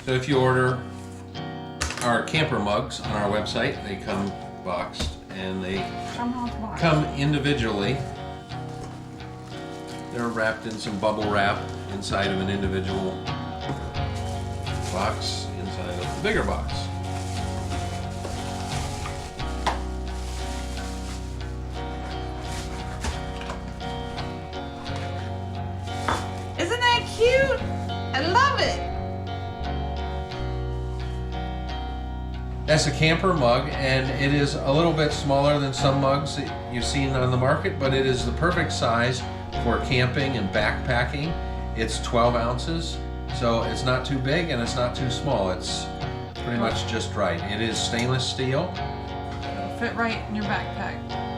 So if you order our camper mugs on our website, they come boxed and they come individually. They're wrapped in some bubble wrap inside of an individual box inside of the bigger box. Isn't that cute? I love it. That's a camper mug, and it is a little bit smaller than some mugs that you've seen on the market, but it is the perfect size for camping and backpacking. It's 12 ounces, so it's not too big and it's not too small. It's pretty much just right. It is stainless steel. It'll fit right in your backpack.